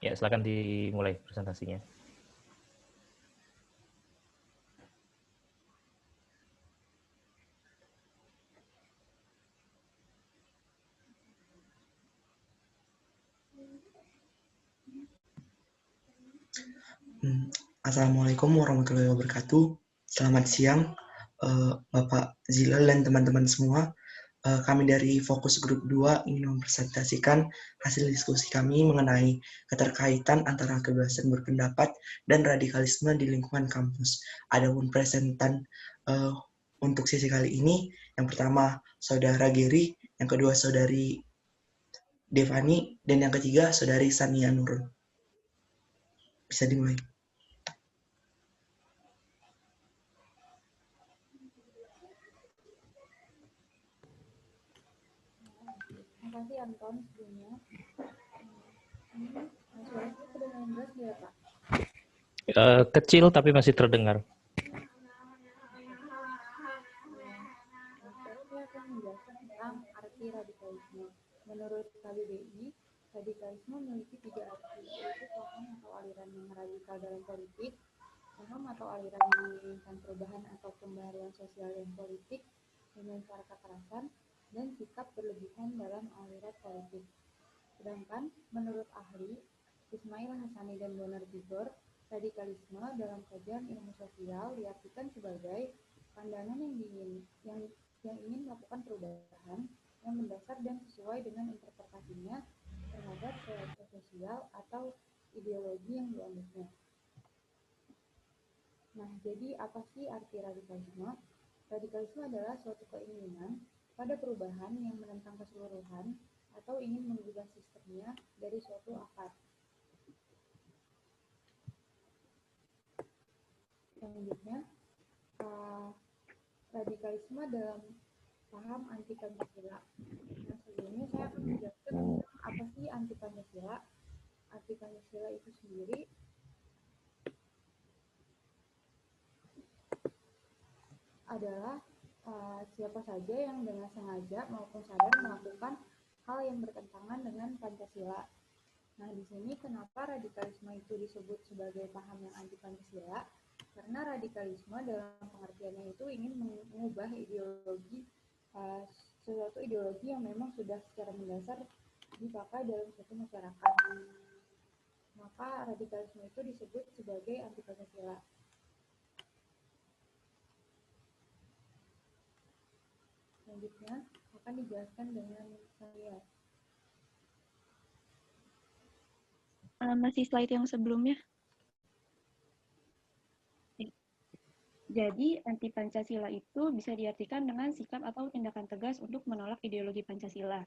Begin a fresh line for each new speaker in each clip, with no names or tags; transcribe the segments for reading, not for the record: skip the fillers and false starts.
Ya, silakan dimulai presentasinya.
Assalamualaikum warahmatullahi wabarakatuh. Selamat siang, Bapak Zilal dan teman-teman semua. Kami dari Fokus Grup 2 ingin mempresentasikan hasil diskusi kami mengenai keterkaitan antara kebebasan berpendapat dan radikalisme di lingkungan kampus. Adapun presentan untuk sesi kali ini, yang pertama Saudara Geri, yang kedua Saudari Devani, dan yang ketiga Saudari Sania Nurul. Bisa dimulai.
Terima kasih Anton sebelumnya. Suaranya kedengaran jelas ya Pak?
Kecil tapi masih terdengar.
Sekarang saya akan menjelaskan tentang arti radikalisme. Menurut KBBI, radikalisme memiliki 3 arti, yaitu paham atau aliran yang radikal dalam politik, paham atau aliran yang menginginkan perubahan atau pembaharuan sosial dan politik dengan cara kekerasan, dan sikap berlebihan dalam aliran politik. Sedangkan menurut ahli Ismail Hassani dan Bonar Tigor, radikalisme dalam kajian ilmu sosial diartikan sebagai pandangan yang ingin melakukan perubahan yang mendasar dan sesuai dengan interpretasinya terhadap realitas sosial atau ideologi yang dianutnya. Nah, jadi apa sih arti radikalisme? Radikalisme adalah suatu keinginan pada perubahan yang menentang keseluruhan atau ingin mengubah sistemnya dari suatu akar. Selanjutnya, radikalisme dalam paham anti Pancasila. Nah, sebelumnya saya akan menjelaskan tentang apa sih anti Pancasila. Anti Pancasila itu sendiri adalah siapa saja yang dengan sengaja maupun sadar melakukan hal yang bertentangan dengan Pancasila. Nah, di sini kenapa radikalisme itu disebut sebagai paham yang anti Pancasila? Karena radikalisme dalam pengertiannya itu ingin mengubah ideologi sesuatu ideologi yang memang sudah secara mendasar dipakai dalam suatu masyarakat. Maka radikalisme itu disebut sebagai anti Pancasila. Selanjutnya akan dijelaskan dengan saya.
Masih slide yang sebelumnya. Jadi, anti Pancasila itu bisa diartikan dengan sikap atau tindakan tegas untuk menolak ideologi Pancasila.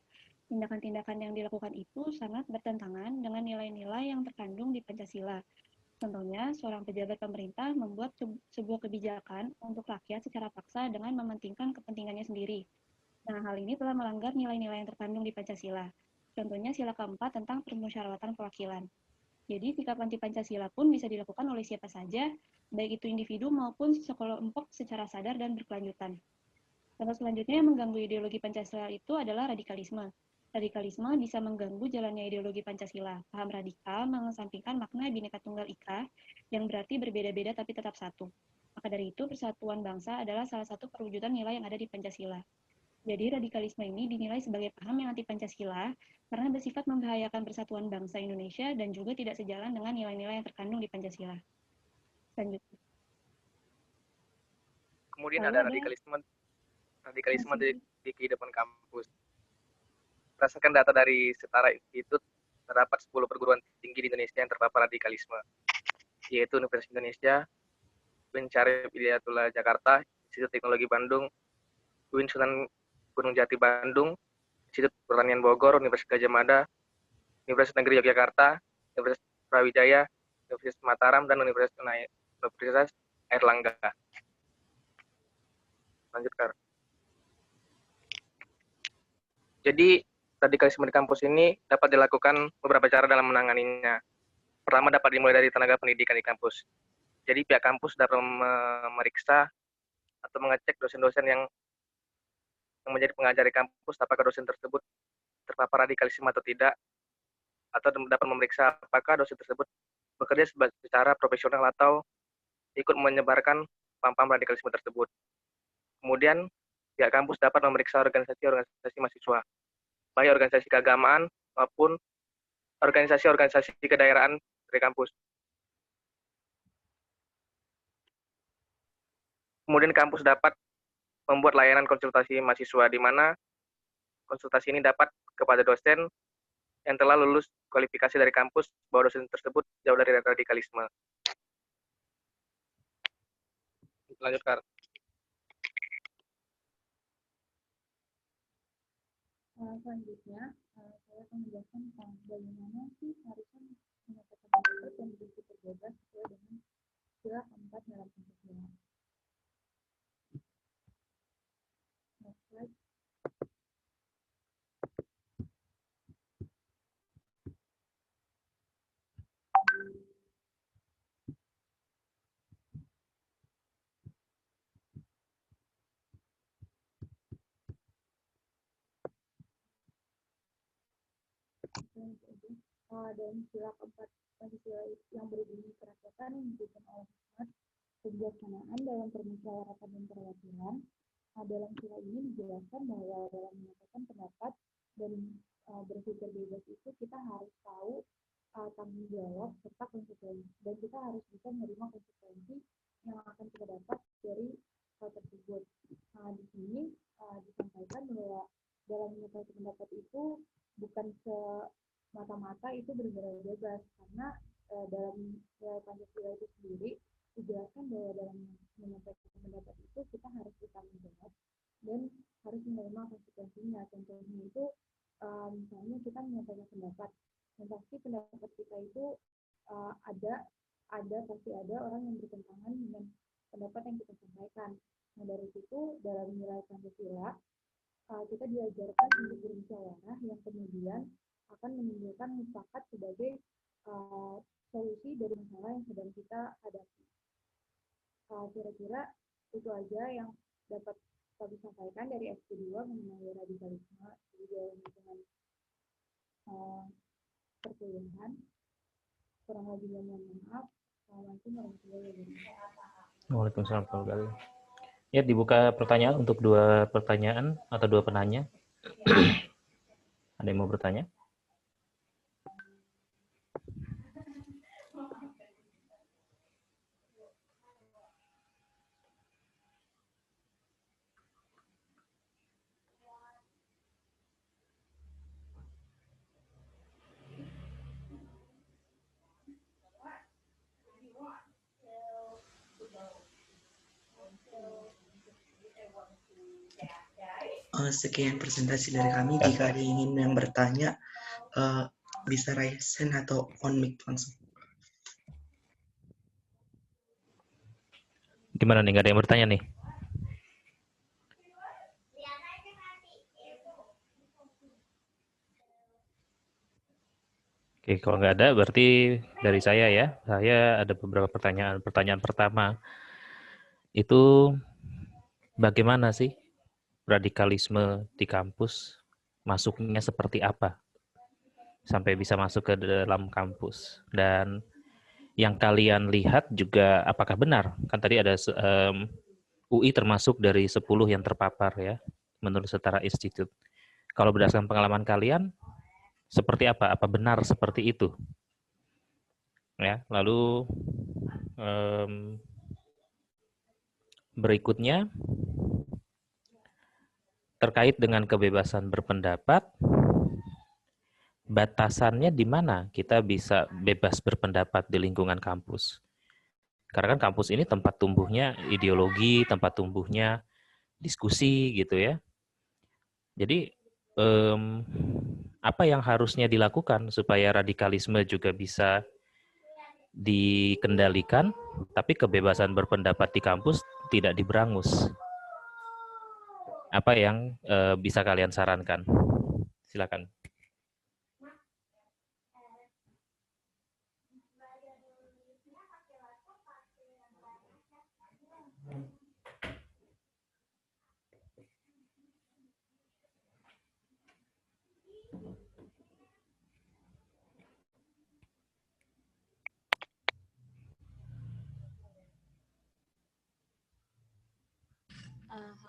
Tindakan-tindakan yang dilakukan itu sangat bertentangan dengan nilai-nilai yang terkandung di Pancasila. Contohnya, seorang pejabat pemerintah membuat sebuah kebijakan untuk rakyat secara paksa dengan mementingkan kepentingannya sendiri. Nah, hal ini telah melanggar nilai-nilai yang terkandung di Pancasila. Contohnya, sila keempat tentang permusyawaratan perwakilan. Jadi, sikap anti Pancasila pun bisa dilakukan oleh siapa saja, baik itu individu maupun sekelompok secara sadar dan berkelanjutan. Contoh selanjutnya yang mengganggu ideologi Pancasila itu adalah radikalisme. Radikalisme bisa mengganggu jalannya ideologi Pancasila. Paham radikal mengesampingkan makna Bhinneka Tunggal Ika yang berarti berbeda-beda tapi tetap satu. Maka dari itu, persatuan bangsa adalah salah satu perwujudan nilai yang ada di Pancasila. Jadi radikalisme ini dinilai sebagai paham yang anti Pancasila karena bersifat membahayakan persatuan bangsa Indonesia dan juga tidak sejalan dengan nilai-nilai yang terkandung di Pancasila. Selanjutnya.
Kemudian ada radikalisme di kehidupan kampus. Berdasarkan data dari Setara Institute, terdapat 10 perguruan tinggi di Indonesia yang terpapar radikalisme, yaitu Universitas Indonesia, UIN Syarif Hidayatullah Jakarta, Institut Teknologi Bandung, UIN Sunan Gunung Jati Bandung, Institut Pertanian Bogor, Universitas Gadjah Mada, Universitas Negeri Yogyakarta, Universitas Brawijaya, Universitas Mataram, dan Universitas Airlangga. Lanjutkan. Jadi, radikalisme di kampus ini dapat dilakukan beberapa cara dalam menanganinya. Pertama, dapat dimulai dari tenaga pendidikan di kampus. Jadi, pihak kampus dapat memeriksa atau mengecek dosen-dosen yang menjadi pengajar di kampus apakah dosen tersebut terpapar radikalisme atau tidak. atau dapat memeriksa apakah dosen tersebut bekerja secara profesional atau ikut menyebarkan paham-paham radikalisme tersebut. Kemudian, pihak kampus dapat memeriksa organisasi-organisasi mahasiswa, baik organisasi keagamaan maupun organisasi-organisasi kedaerahan dari kampus. Kemudian kampus dapat membuat layanan konsultasi mahasiswa, di mana konsultasi ini dapat kepada dosen yang telah lulus kualifikasi dari kampus bahwa dosen tersebut jauh dari radikalisme. Lanjut, Kak.
Selanjutnya, saya akan menjelaskan tentang bagaimana sih harusnya menyatakan pendapat dan berpikir bebas sesuai dengan sila keempat dalam Pancasila. Next slide. Dalam sila keempat Pancasila yang berbunyi kerakyatan yang diberikan oleh hikmat, kebijaksanaan dalam permusyawaratan dan perwakilan. Dalam sila ini dijelaskan bahwa dalam menyatakan pendapat dan berpikir bebas itu kita harus tahu tanggung jawab serta konsekuensi, dan kita harus bisa menerima konsekuensi yang akan kita dapat dari hal tersebut. Di sini disampaikan bahwa dalam menyatakan pendapat itu bukan semata-mata itu benar-benar bebas, karena dalam Pancasila itu sendiri dijelaskan bahwa dalam menyampaikan pendapat itu kita harus bertanggung jawab dan harus menerima konsekuensinya. Contohnya itu misalnya kita menyampaikan pendapat, dan pasti pendapat kita itu pasti ada orang yang bertentangan dengan pendapat yang kita sampaikan. Nah, dari situ dalam nilai Pancasila kita diajarkan untuk bermusyawarah yang kemudian akan menimbulkan mufakat sebagai solusi dari masalah yang sedang kita hadapi. Kira-kira itu aja yang dapat kami sampaikan dari SP2 mengenai radikalisme di dalam lingkungan perkuliahan. Kurang lebihnya mohon maaf. Assalamualaikum warahmatullahi wabarakatuh.
Waalaikumsalam warahmatullahi wabarakatuh. Ya, dibuka pertanyaan untuk 2 pertanyaan atau 2 penanya. Ada yang mau bertanya?
Sekian presentasi dari kami. Jika ada yang bertanya, bisa raise hand atau on mic langsung.
Gimana nih, nggak ada yang bertanya nih? Oke, kalau nggak ada berarti dari saya ya. Saya ada beberapa pertanyaan. Pertanyaan pertama, itu bagaimana sih radikalisme di kampus? Masuknya seperti apa? Sampai bisa masuk ke dalam kampus. Dan yang kalian lihat juga apakah benar? Kan tadi ada UI termasuk dari 10 yang terpapar ya, menurut Setara Institute. Kalau berdasarkan pengalaman kalian, seperti apa? Apa benar seperti itu? Ya, lalu berikutnya terkait dengan kebebasan berpendapat, batasannya di mana kita bisa bebas berpendapat di lingkungan kampus? Karena kan kampus ini tempat tumbuhnya ideologi, tempat tumbuhnya diskusi gitu ya. Jadi apa yang harusnya dilakukan supaya radikalisme juga bisa dikendalikan, tapi kebebasan berpendapat di kampus tidak diberangus? Apa yang bisa kalian sarankan? Silakan.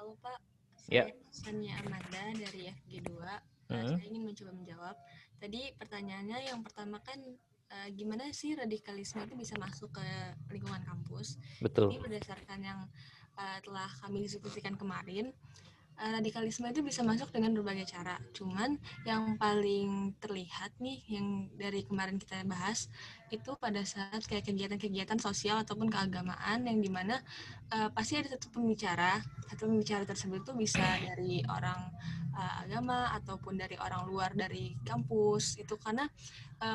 Halo Pak,
Ya.
saya Sania Amanda dari FG2. Saya ingin mencoba menjawab. Tadi pertanyaannya yang pertama kan gimana sih radikalisme itu bisa masuk ke lingkungan kampus?
Betul.
Jadi berdasarkan yang telah kami diskusikan kemarin, radikalisme itu bisa masuk dengan berbagai cara. Cuman yang paling terlihat nih, yang dari kemarin kita bahas, itu pada saat kayak kegiatan-kegiatan sosial ataupun keagamaan yang dimana pasti ada satu pembicara tersebut tuh bisa dari orang agama ataupun dari orang luar dari kampus. Itu karena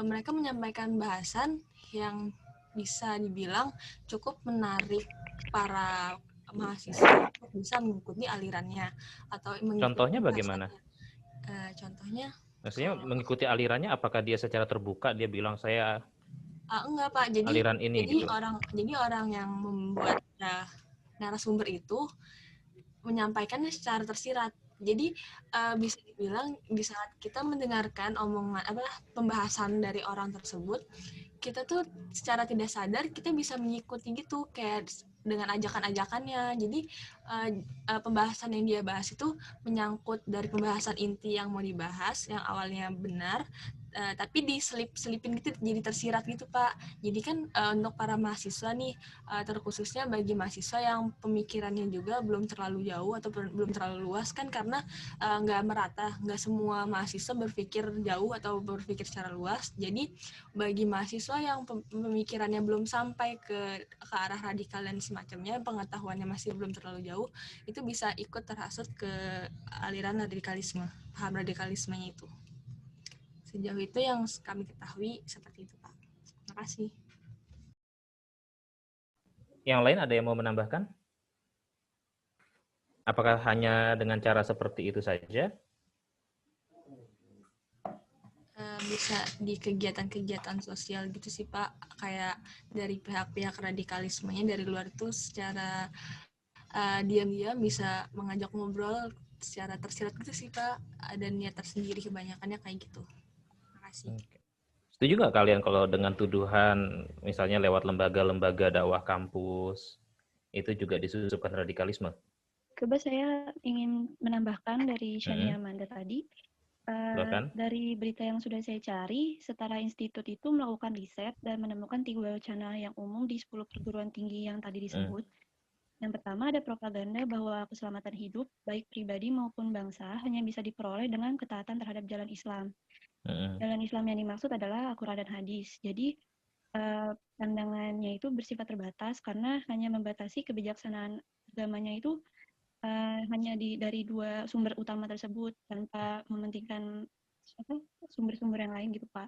mereka menyampaikan bahasan yang bisa dibilang cukup menarik para mahasiswa bisa mengikuti alirannya atau mengikuti
Contohnya bagaimana?
Contohnya
Maksudnya mengikuti alirannya, apakah dia secara terbuka dia bilang saya
enggak Pak, jadi
aliran ini gitu?
orang yang membuat narasumber itu menyampaikannya secara tersirat. Jadi bisa dibilang di saat kita mendengarkan omongan pembahasan dari orang tersebut, kita tuh secara tidak sadar kita bisa mengikuti gitu kayak dengan ajakan-ajakannya. Jadi pembahasan yang dia bahas itu menyangkut dari pembahasan inti yang mau dibahas yang awalnya benar, tapi diselipin gitu jadi tersirat gitu Pak. Jadi kan untuk para mahasiswa nih, terkhususnya bagi mahasiswa yang pemikirannya juga belum terlalu jauh atau belum terlalu luas kan, karena nggak merata, nggak semua mahasiswa berpikir jauh atau berpikir secara luas. Jadi bagi mahasiswa yang pemikirannya belum sampai ke arah radikal dan semacamnya, pengetahuannya masih belum terlalu jauh, itu bisa ikut terhasut ke aliran radikalisme, paham radikalismenya itu. Sejauh itu yang kami ketahui seperti itu Pak. Terima kasih.
Yang lain ada yang mau menambahkan? Apakah hanya dengan cara seperti itu saja?
Bisa di kegiatan-kegiatan sosial gitu sih Pak, kayak dari pihak-pihak radikalismenya dari luar itu secara diam-diam bisa mengajak ngobrol secara tersirat gitu sih Pak, ada niat tersendiri kebanyakannya kayak gitu. Terima kasih.
Setuju nggak kalian kalau dengan tuduhan misalnya lewat lembaga-lembaga dakwah kampus itu juga disusupkan radikalisme?
Coba saya ingin menambahkan dari Shania Amanda tadi. Dari berita yang sudah saya cari, Setara Institut itu melakukan riset dan menemukan 3 wacana yang umum di 10 perguruan tinggi yang tadi disebut. Yang pertama ada propaganda bahwa keselamatan hidup, baik pribadi maupun bangsa, hanya bisa diperoleh dengan ketaatan terhadap jalan Islam. Jalan Islam yang dimaksud adalah Al-Quran dan Hadis. Jadi pandangannya itu bersifat terbatas karena hanya membatasi kebijaksanaan agamanya itu hanya dari 2 sumber utama tersebut tanpa mementingkan sumber-sumber yang lain gitu Pak.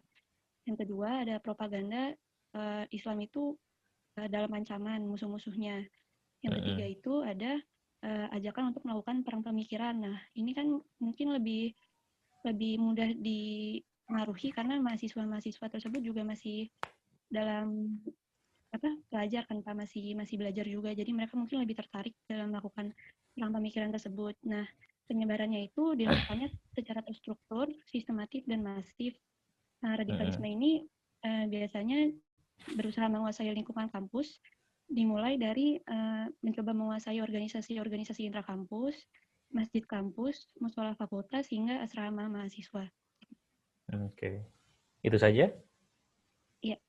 Yang kedua ada propaganda Islam itu dalam ancaman musuh-musuhnya. Yang ketiga itu ada ajakan untuk melakukan perang pemikiran. Nah ini kan mungkin lebih mudah dipengaruhi karena mahasiswa-mahasiswa tersebut juga masih dalam belajar kan Pak, masih belajar juga, jadi mereka mungkin lebih tertarik dalam melakukan perang pemikiran tersebut. Nah penyebarannya itu dilakukannya secara terstruktur, sistematis dan masif. Nah radikalisme ini biasanya berusaha menguasai lingkungan kampus, dimulai dari mencoba menguasai organisasi-organisasi intrakampus, masjid kampus, mushola fakultas, hingga asrama mahasiswa.
Oke. Itu saja?
Iya.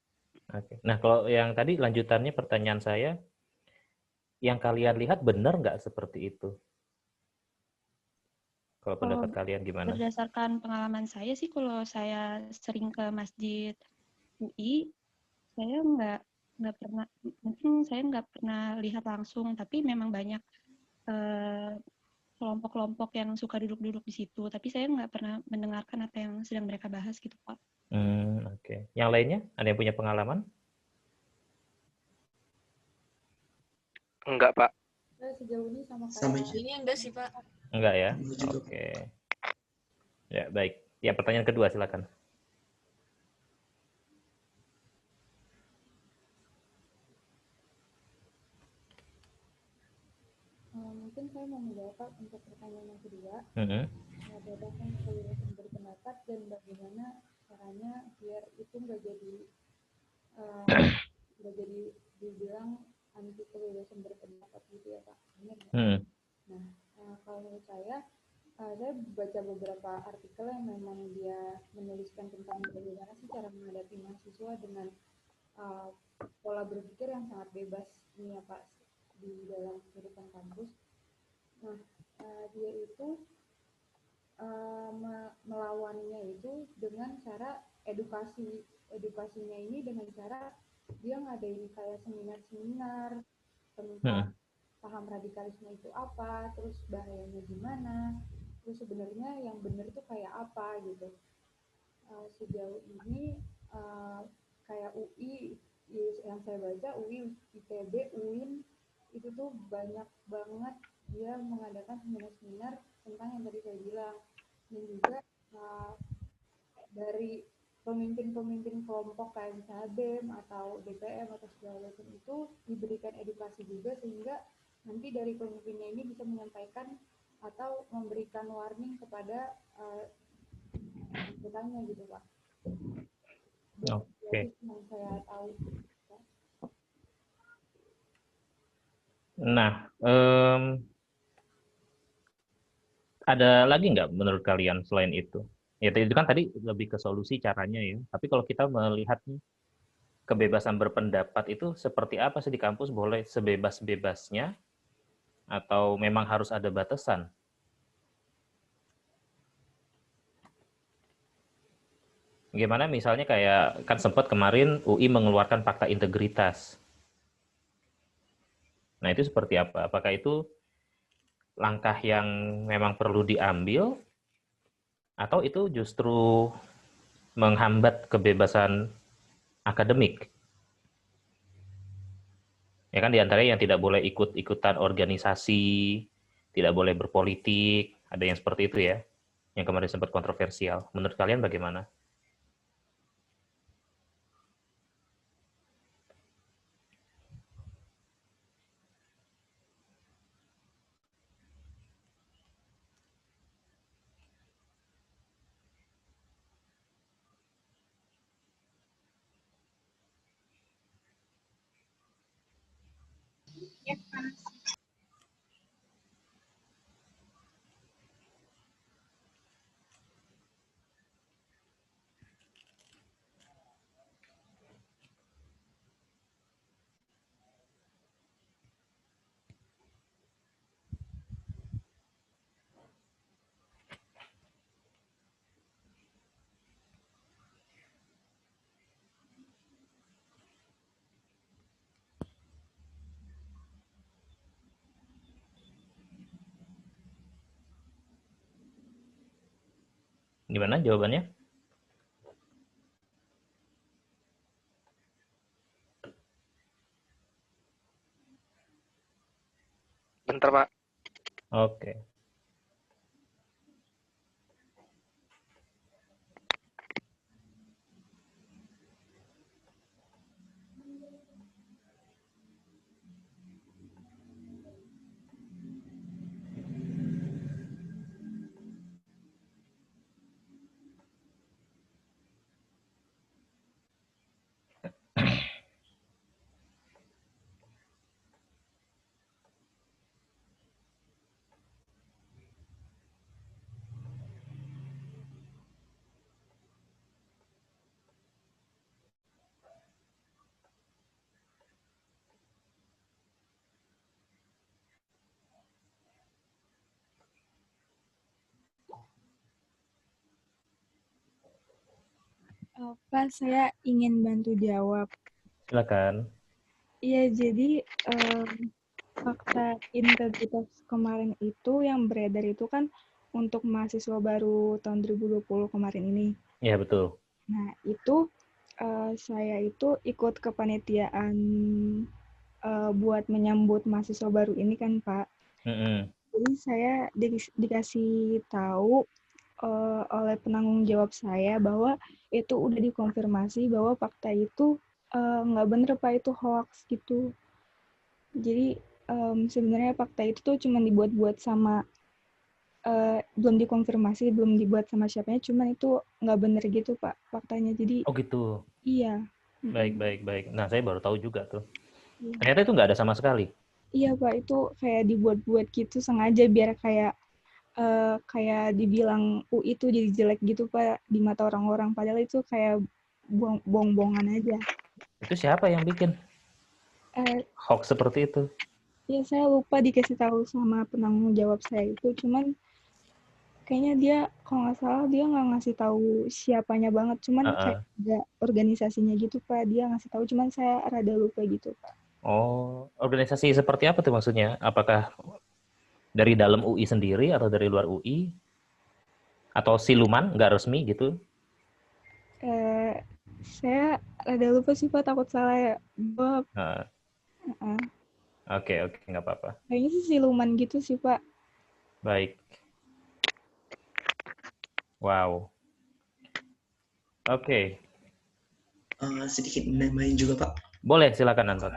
Oke. Nah, kalau yang tadi lanjutannya pertanyaan saya, yang kalian lihat benar nggak seperti itu? Kalau pendapat kalian gimana?
Berdasarkan pengalaman saya sih, kalau saya sering ke masjid UI, saya nggak pernah, mungkin saya nggak pernah lihat langsung, tapi memang banyak kelompok-kelompok yang suka duduk-duduk di situ, tapi saya nggak pernah mendengarkan apa yang sedang mereka bahas gitu Pak.
Oke. Yang lainnya ada yang punya pengalaman?
Enggak Pak.
Sejauh ini sama
Ini enggak sih Pak.
Enggak ya? Oke. Ya baik. Ya pertanyaan kedua silakan.
Mungkin saya mau menjawab Pak untuk pertanyaan yang kedua. Berdasarkan kebebasan berpendapat dan bagaimana caranya biar itu nggak jadi dibilang anti kebebasan berpendapat gitu ya Pak. Nah, Kalau menurut saya baca beberapa artikel yang memang dia menuliskan tentang bagaimana sih cara menghadapi mahasiswa dengan pola berpikir yang sangat bebas nih ya Pak di dalam kehidupan kampus. Nah, dia itu melawannya itu dengan cara edukasi. Edukasinya ini dengan cara dia ngadain kayak seminar-seminar tentang paham radikalisme itu apa, terus bahayanya gimana, terus sebenarnya yang benar itu kayak apa gitu. Sejauh ini kayak UI yang saya baca, UI, ITB, UIN itu tuh banyak banget dia mengadakan seminar-seminar tentang yang tadi saya bilang, dan juga dari pemimpin-pemimpin kelompok kayak misalnya BEM atau DPM atau segala macam itu diberikan edukasi juga sehingga nanti dari pemimpinnya ini bisa menyampaikan atau memberikan warning kepada anggotanya gitu Pak.
Oke.
Yang saya tahu.
Nah, ada lagi nggak menurut kalian selain itu? Ya itu kan tadi lebih ke solusi caranya ya. Tapi kalau kita melihat kebebasan berpendapat itu seperti apa sih di kampus? Boleh sebebas-bebasnya atau memang harus ada batasan? Gimana misalnya kayak kan sempat kemarin UI mengeluarkan fakta integritas. Nah itu seperti apa? Apakah itu langkah yang memang perlu diambil atau itu justru menghambat kebebasan akademik? Ya kan diantaranya yang tidak boleh ikut-ikutan organisasi, tidak boleh berpolitik, ada yang seperti itu ya, yang kemarin sempat kontroversial. Menurut kalian bagaimana? Gimana jawabannya?
Bentar, Pak.
Oke.
Pak, saya ingin bantu jawab.
Silakan.
Iya, jadi fakta integritas kemarin itu yang beredar itu kan untuk mahasiswa baru tahun 2020 kemarin ini.
Iya, betul.
Nah, itu saya itu ikut kepanitiaan buat menyambut mahasiswa baru ini kan, Pak. Jadi saya dikasih tahu oleh penanggung jawab saya bahwa itu udah dikonfirmasi bahwa fakta itu nggak bener Pak, itu hoax gitu. Jadi sebenarnya fakta itu tuh cuma dibuat-buat sama belum dikonfirmasi, belum dibuat sama siapanya, cuman itu nggak bener gitu Pak faktanya. Jadi
Oh gitu.
Iya.
Baik. Nah saya baru tahu juga tuh. Ternyata itu nggak ada sama sekali.
Iya Pak, itu kayak dibuat-buat gitu sengaja biar kayak dibilang UI itu jadi jelek gitu Pak di mata orang-orang. Padahal itu kayak bohong-bohongan aja.
Itu siapa yang bikin hoax seperti itu?
Ya saya lupa dikasih tahu sama penanggung jawab saya itu. Cuman kayaknya dia kalau nggak salah dia nggak ngasih tahu siapanya banget. Cuman kayak ada organisasinya gitu Pak. Dia ngasih tahu. Cuman saya rada lupa gitu Pak.
Oh, organisasi seperti apa tuh maksudnya? Apakah dari dalam UI sendiri atau dari luar UI? Atau siluman, nggak resmi gitu?
Saya rada lupa sih Pak, takut salah ya.
Oke, nggak apa-apa.
Kayaknya sih siluman gitu sih Pak.
Baik. Wow. Oke.
Sedikit nambahin juga Pak.
Boleh, silakan Anton.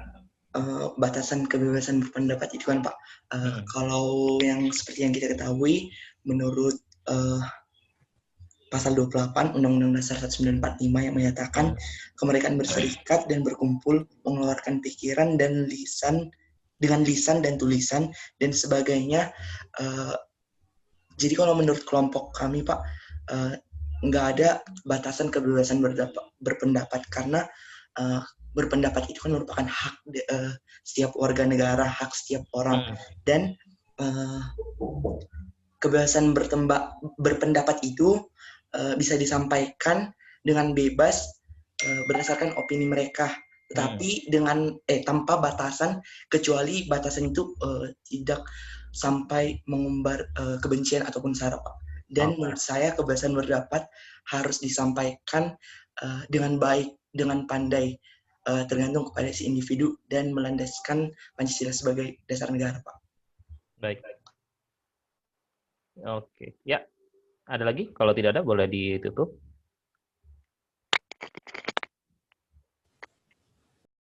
Batasan kebebasan berpendapat itu kan Pak. Kalau yang seperti yang kita ketahui, menurut Pasal 28 Undang-Undang Dasar 1945 yang menyatakan kemerdekaan berserikat dan berkumpul, mengeluarkan pikiran dan lisan dengan lisan dan tulisan dan sebagainya. Jadi kalau menurut kelompok kami Pak, nggak ada batasan kebebasan berpendapat karena berpendapat itu kan merupakan hak setiap warga negara, hak setiap orang, dan kebebasan berpendapat itu bisa disampaikan dengan bebas berdasarkan opini mereka, tetapi dengan tanpa batasan, kecuali batasan itu tidak sampai mengumbar kebencian ataupun sara Pak. Dan menurut saya kebebasan berpendapat harus disampaikan dengan baik, dengan pandai, tergantung kepada si individu dan melandaskan Pancasila sebagai dasar negara Pak.
Baik. Oke, ya. Ada lagi? Kalau tidak ada boleh ditutup.